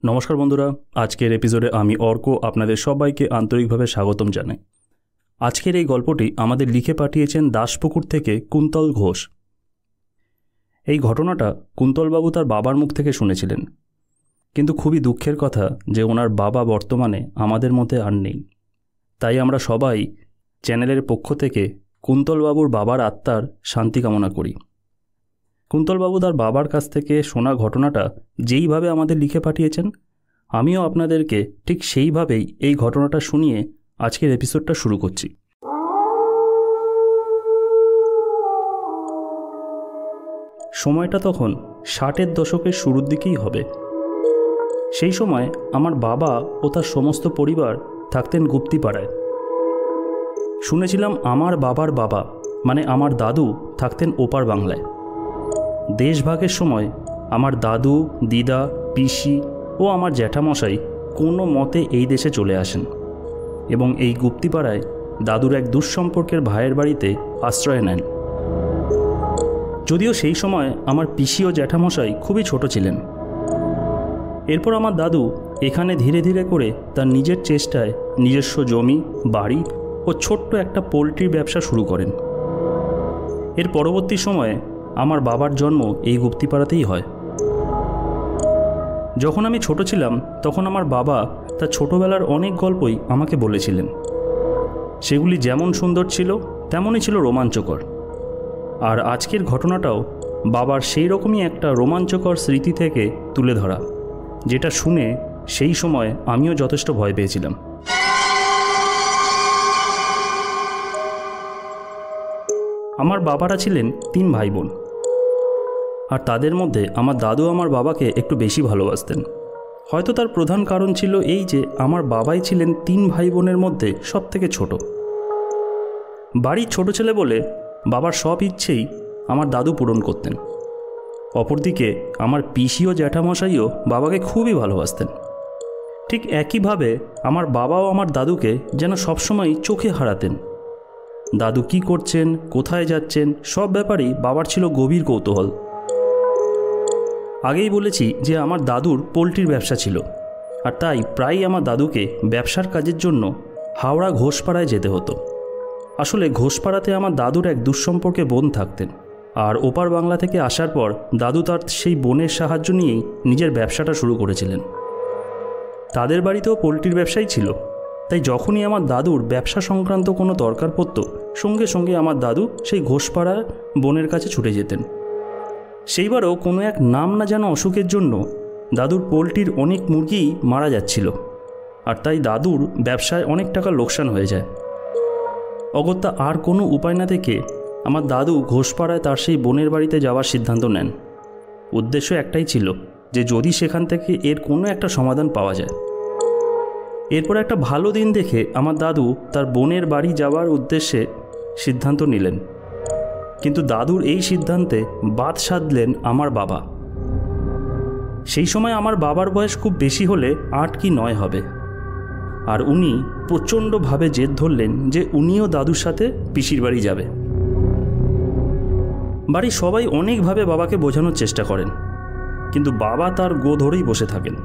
নমস্কার বন্ধুরা, আজকের এপিসোডে আমি অর্ক আপনাদের সবাইকে আন্তরিকভাবে স্বাগতম জানাই। আজকের এই গল্পটি আমাদের লিখে পাঠিয়েছেন দাসপুকুর থেকে কুন্তল ঘোষ। এই ঘটনাটা কুন্তলবাবু তার বাবার মুখ থেকে শুনেছিলেন, কিন্তু খুবই দুঃখের কথা যে ওনার বাবা বর্তমানে আমাদের মধ্যে আর নেই। তাই আমরা সবাই চ্যানেলের পক্ষ থেকে কুন্তলবাবুর বাবার আত্মার শান্তি কামনা করি। কুন্তলবাবু তার বাবার কাছ থেকে শোনা ঘটনাটা যেইভাবে আমাদের লিখে পাঠিয়েছেন, আমিও আপনাদেরকে ঠিক সেইভাবেই এই ঘটনাটা শুনিয়ে আজকের এপিসোডটা শুরু করছি। সময়টা তখন 60-এর দশকের শুরুর দিকেই হবে। সেই সময় আমার বাবা ও তার সমস্ত পরিবার থাকতেন গুপ্তিপাড়ায়। শুনেছিলাম আমার বাবার বাবা মানে আমার দাদু থাকতেন ওপার বাংলায়। দেশভাগের সময় আমার দাদু, দিদা, পিসি ও আমার জ্যাঠামশাই কোনো মতে এই দেশে চলে আসেন এবং এই গুপ্তিপাড়ায় দাদুর এক দুঃসম্পর্কের ভাইয়ের বাড়িতে আশ্রয় নেন। যদিও সেই সময় আমার পিসি ও জ্যাঠামশাই খুবই ছোট ছিলেন। এরপর আমার দাদু এখানে ধীরে ধীরে করে তার নিজের চেষ্টায় নিজস্ব জমি, বাড়ি ও ছোট্ট একটা পোলট্রির ব্যবসা শুরু করেন। এর পরবর্তী সময়ে আমার বাবার জন্ম এই গুপ্তিপাড়াতেই হয়। যখন আমি ছোট ছিলাম তখন আমার বাবা তার ছোটোবেলার অনেক গল্পই আমাকে বলেছিলেন। সেগুলি যেমন সুন্দর ছিল তেমনই ছিল রোমাঞ্চকর। আর আজকের ঘটনাটাও বাবার সেই রকমই একটা রোমাঞ্চকর স্মৃতি থেকে তুলে ধরা, যেটা শুনে সেই সময় আমিও যথেষ্ট ভয় পেয়েছিলাম। আমার বাবারা ছিলেন 3 ভাই বোন, আর তাদের মধ্যে আমার দাদু আমার বাবাকে একটু বেশি ভালোবাসতেন। হয়তো তার প্রধান কারণ ছিল এই যে আমার বাবাই ছিলেন 3 ভাই বোনের মধ্যে সব থেকে ছোট। বাড়ির ছোট ছেলে বলে বাবার সব ইচ্ছেই আমার দাদু পূরণ করতেন। অপরদিকে আমার পিসি ও জ্যাঠামশাইও বাবাকে খুবই ভালোবাসতেন। ঠিক একইভাবে আমার বাবাও আমার দাদুকে যেন সবসময় চোখে হারাতেন। দাদু কি করছেন, কোথায় যাচ্ছেন, সব ব্যাপারেই বাবার ছিল গভীর কৌতূহল। আগেই বলেছি যে আমার দাদুর পোলট্রির ব্যবসা ছিল, আর তাই প্রায়ই আমার দাদুকে ব্যবসার কাজের জন্য হাওড়া ঘোষপাড়ায় যেতে হতো। আসলে ঘোষপাড়াতে আমার দাদুর এক দুঃসম্পর্কে বোন থাকতেন, আর ওপার বাংলা থেকে আসার পর দাদু তার সেই বোনের সাহায্য নিয়েই নিজের ব্যবসাটা শুরু করেছিলেন। তাদের বাড়িতেও পোলট্রির ব্যবসাই ছিল, তাই যখনই আমার দাদুর ব্যবসা সংক্রান্ত কোনো দরকার পড়ত, সঙ্গে সঙ্গে আমার দাদু সেই ঘোষপাড়ার বোনের কাছে ছুটে যেতেন। সেইবারও কোনো এক নাম না জানা অসুখের জন্য দাদুর পোলট্রির অনেক মুরগিই মারা যাচ্ছিল, আর তাই দাদুর ব্যবসায় অনেক টাকা লোকসান হয়ে যায়। অগত্যা আর কোনো উপায় না থেকে আমার দাদু ঘোষপাড়ায় তার সেই বোনের বাড়িতে যাওয়ার সিদ্ধান্ত নেন। উদ্দেশ্য একটাই ছিল যে যদি সেখান থেকে এর কোনো একটা সমাধান পাওয়া যায়। এরপর একটা ভালো দিন দেখে আমার দাদু তার বোনের বাড়ি যাওয়ার উদ্দেশ্যে সিদ্ধান্ত নিলেন, কিন্তু দাদুর এই সিদ্ধান্তে বাদ সাধলেন আমার বাবা। সেই সময় আমার বাবার বয়স খুব বেশি হলে 8 কি 9 হবে, আর উনি প্রচণ্ডভাবে জেদ ধরলেন যে উনিও দাদুর সাথে পিসির বাড়ি যাবে। বাড়ির সবাই অনেকভাবে বাবাকে বোঝানোর চেষ্টা করেন, কিন্তু বাবা তার গো ধরেই বসে থাকেন।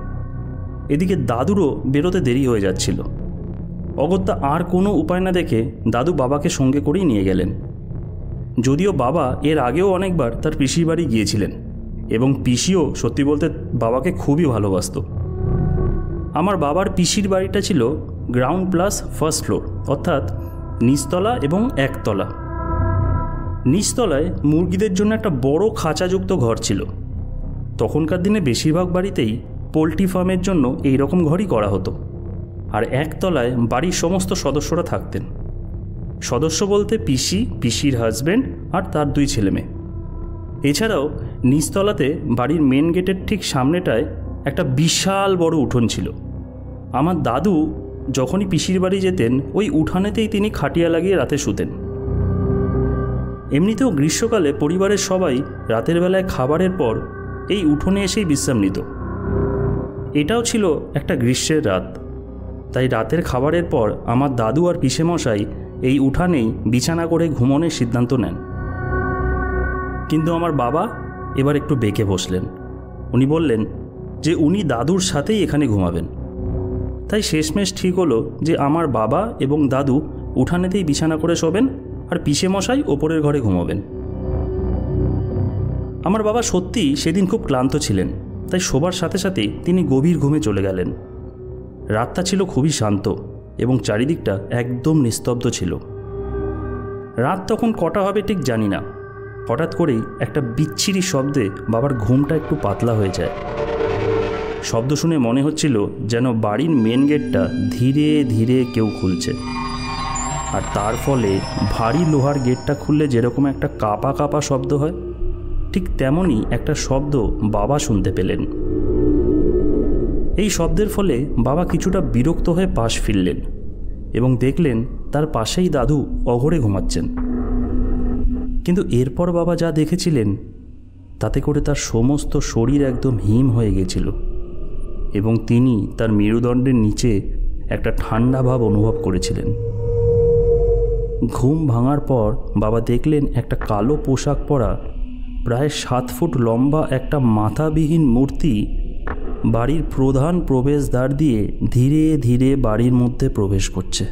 এদিকে দাদুরও বেরোতে দেরি হয়ে যাচ্ছিল। অগত্যা আর কোনো উপায় না দেখে দাদু বাবাকে সঙ্গে করেই নিয়ে গেলেন। যদিও বাবা এর আগেও অনেকবার তার পিসির বাড়ি গিয়েছিলেন এবং পিসিও সত্যি বলতে বাবাকে খুবই ভালোবাসত। আমার বাবার পিসির বাড়িটা ছিল গ্রাউন্ড প্লাস ফার্স্ট ফ্লোর, অর্থাৎ নিচতলা এবং একতলা। নিচতলায় মুরগিদের জন্য একটা বড় খাঁচাযুক্ত ঘর ছিল। তখনকার দিনে বেশিরভাগ বাড়িতেই পোলট্রি ফার্মের জন্য এই রকম ঘরই করা হতো। আর একতলায় বাড়ির সমস্ত সদস্যরা থাকতেন। সদস্য বলতে পিসি, পিসির হাজব্যান্ড আর তার 2 ছেলেমেয়ে। এছাড়াও নিচতলাতে বাড়ির মেন গেটের ঠিক সামনেটায় একটা বিশাল বড় উঠোন ছিল। আমার দাদু যখনই পিসির বাড়ি যেতেন ওই উঠানেতেই তিনি খাটিয়া লাগিয়ে রাতে শুতেন। এমনিতেও গ্রীষ্মকালে পরিবারের সবাই রাতের বেলায় খাবারের পর এই উঠোনে এসেই বিশ্রাম নিত। এটাও ছিল একটা গ্রীষ্মের রাত, তাই রাতের খাবারের পর আমার দাদু আর পিসেমশাই এই উঠানেই বিছানা করে ঘুমোনোর সিদ্ধান্ত নেন। কিন্তু আমার বাবা এবার একটু বেঁকে বসলেন। উনি বললেন যে উনি দাদুর সাথেই এখানে ঘুমাবেন। তাই শেষমেশ ঠিক হলো যে আমার বাবা এবং দাদু উঠানেতেই বিছানা করে শোবেন, আর পিসেমশাই ওপরের ঘরে ঘুমাবেন। আমার বাবা সত্যিই সেদিন খুব ক্লান্ত ছিলেন, তাই শোবার সাথে সাথেই তিনি গভীর ঘুমে চলে গেলেন। রাতটা ছিল খুবই শান্ত এবং চারিদিকটা একদম নিস্তব্ধ ছিল। রাত তখন কটা হবে ঠিক জানি না, হঠাৎ করেই একটা বিচ্ছিরি শব্দে বাবার ঘুমটা একটু পাতলা হয়ে যায়। শব্দ শুনে মনে হচ্ছিল যেন বাড়ির মেন গেটটা ধীরে ধীরে কেউ খুলছে, আর তার ফলে ভারী লোহার গেটটা খুললে যেরকম একটা কাঁপা কাঁপা শব্দ হয়, ঠিক তেমনই একটা শব্দ বাবা শুনতে পেলেন। এই শব্দের ফলে বাবা কিছুটা বিরক্ত হয়ে পাশ ফিরলেন এবং দেখলেন তার পাশেই দাদু অঘরে ঘুমাচ্ছেন। কিন্তু এরপর বাবা যা দেখেছিলেন তাতে করে তার সমস্ত শরীর একদম হিম হয়ে গেছিল এবং তিনি তার মেরুদণ্ডের নিচে একটা ঠান্ডা ভাব অনুভব করেছিলেন। ঘুম ভাঙার পর বাবা দেখলেন একটা কালো পোশাক পরা প্রায় 7 ফুট লম্বা একটা মাথাবিহীন মূর্তি বাড়ির প্রধান প্রবেশদ্বার দিয়ে ধীরে ধীরে বাড়ির মধ্যে প্রবেশ করছে।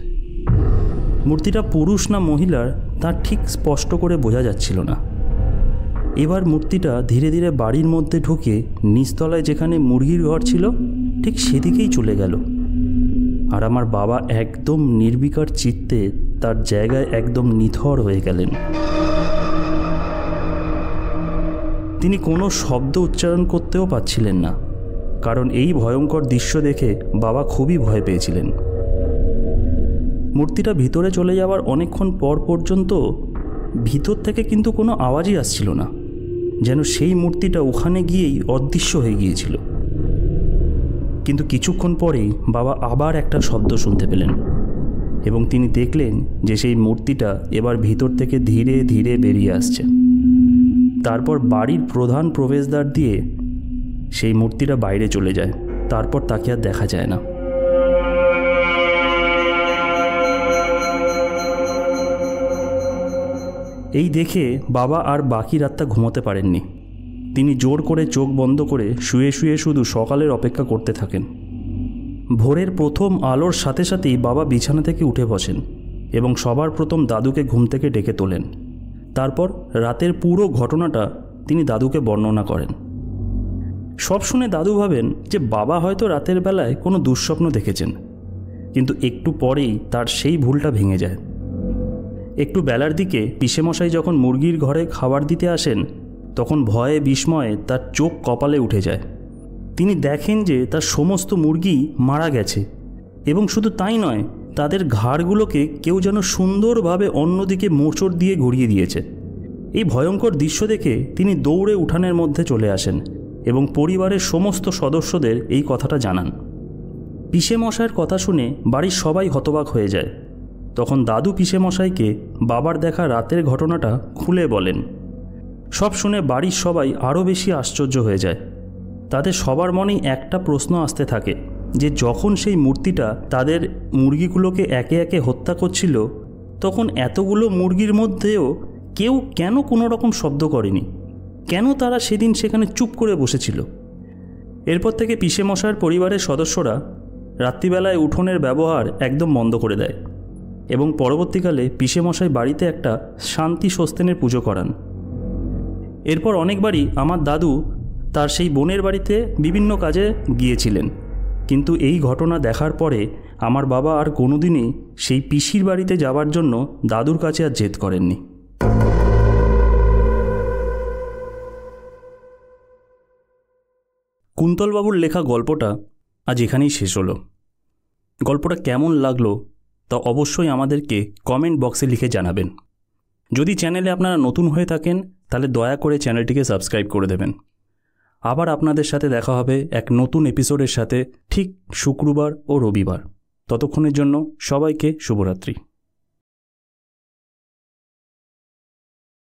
মূর্তিটা পুরুষ না মহিলার তা ঠিক স্পষ্ট করে বোঝা যাচ্ছিল না। এবার মূর্তিটা ধীরে ধীরে বাড়ির মধ্যে ঢুকে নিচতলায় যেখানে মুরগির ঘর ছিল ঠিক সেদিকেই চলে গেল, আর আমার বাবা একদম নির্বিকার চিত্তে তার জায়গায় একদম নিথর হয়ে গেলেন। তিনি কোনো শব্দ উচ্চারণ করতেও পারছিলেন না, কারণ এই ভয়ঙ্কর দৃশ্য দেখে বাবা খুবই ভয় পেয়েছিলেন। মূর্তিটা ভিতরে চলে যাওয়ার অনেকক্ষণ পর পর্যন্ত ভিতর থেকে কিন্তু কোনো আওয়াজই আসছিল না, যেন সেই মূর্তিটা ওখানে গিয়েই অদৃশ্য হয়ে গিয়েছিল। কিন্তু কিছুক্ষণ পরেই বাবা আবার একটা শব্দ শুনতে পেলেন এবং তিনি দেখলেন যে সেই মূর্তিটা এবার ভিতর থেকে ধীরে ধীরে বেরিয়ে আসছে। তারপর বাড়ির প্রধান প্রবেশদ্বার দিয়ে সেই মূর্তিটা বাইরে চলে যায়, তারপর তাকে আর দেখা যায় না। এই দেখে বাবা আর বাকি রাতটা ঘুমোতে পারেননি। তিনি জোর করে চোখ বন্ধ করে শুয়ে শুয়ে শুধু সকালের অপেক্ষা করতে থাকেন। ভোরের প্রথম আলোর সাথে সাথেই বাবা বিছানা থেকে উঠে বসেন এবং সবার প্রথম দাদুকে ঘুম থেকে ডেকে তোলেন। তারপর রাতের পুরো ঘটনাটা তিনি দাদুকে বর্ণনা করেন। সব শুনে দাদু ভাবেন যে বাবা হয়তো রাতের বেলায় কোনো দুঃস্বপ্ন দেখেছেন, কিন্তু একটু পরেই তার সেই ভুলটা ভেঙে যায়। একটু বেলার দিকে পিসেমশাই যখন মুরগির ঘরে খাবার দিতে আসেন, তখন ভয়ে বিস্ময়ে তার চোখ কপালে উঠে যায়। তিনি দেখেন যে তার সমস্ত মুরগি মারা গেছে এবং শুধু তাই নয়, তাদের ঘাড়গুলোকে কেউ যেন সুন্দরভাবে অন্যদিকে মোচড় দিয়ে ঘুরিয়ে দিয়েছে। এই ভয়ঙ্কর দৃশ্য দেখে তিনি দৌড়ে উঠানের মধ্যে চলে আসেন এবং পরিবারের সমস্ত সদস্যদের এই কথাটা জানান। পিসেমশাইয়ের কথা শুনে বাড়ির সবাই হতবাক হয়ে যায়। তখন দাদু পিসেমশাইকে বাবার দেখা রাতের ঘটনাটা খুলে বলেন। সব শুনে বাড়ির সবাই আরও বেশি আশ্চর্য হয়ে যায়। তাদের সবার মনেই একটা প্রশ্ন আসতে থাকে যে যখন সেই মূর্তিটা তাদের মুরগিগুলোকে একে একে হত্যা করছিল, তখন এতগুলো মুরগির মধ্যেও কেউ কেন কোনো রকম শব্দ করেনি? কেন তারা সেদিন সেখানে চুপ করে বসেছিল? এরপর থেকে পিসেমশাইয়ের পরিবারের সদস্যরা রাত্রিবেলায় উঠোনের ব্যবহার একদম বন্ধ করে দেয় এবং পরবর্তীকালে পিসেমশাই বাড়িতে একটা শান্তি সস্তেনের পুজো করান। এরপর অনেকবারই আমার দাদু তার সেই বোনের বাড়িতে বিভিন্ন কাজে গিয়েছিলেন, কিন্তু এই ঘটনা দেখার পরে আমার বাবা আর কোনোদিনই সেই পিসির বাড়িতে যাওয়ার জন্য দাদুর কাছে আর জেদ করেননি। কুন্তলবাবুর লেখা গল্পটা আজ এখানেই শেষ হলো। গল্পটা কেমন লাগলো তা অবশ্যই আমাদেরকে কমেন্ট বক্সে লিখে জানাবেন। যদি চ্যানেলে আপনারা নতুন হয়ে থাকেন তাহলে দয়া করে চ্যানেলটিকে সাবস্ক্রাইব করে দেবেন। আবার আপনাদের সাথে দেখা হবে এক নতুন এপিসোডের সাথে, ঠিক শুক্রবার ও রবিবার। ততক্ষণের জন্য সবাইকে শুভরাত্রি।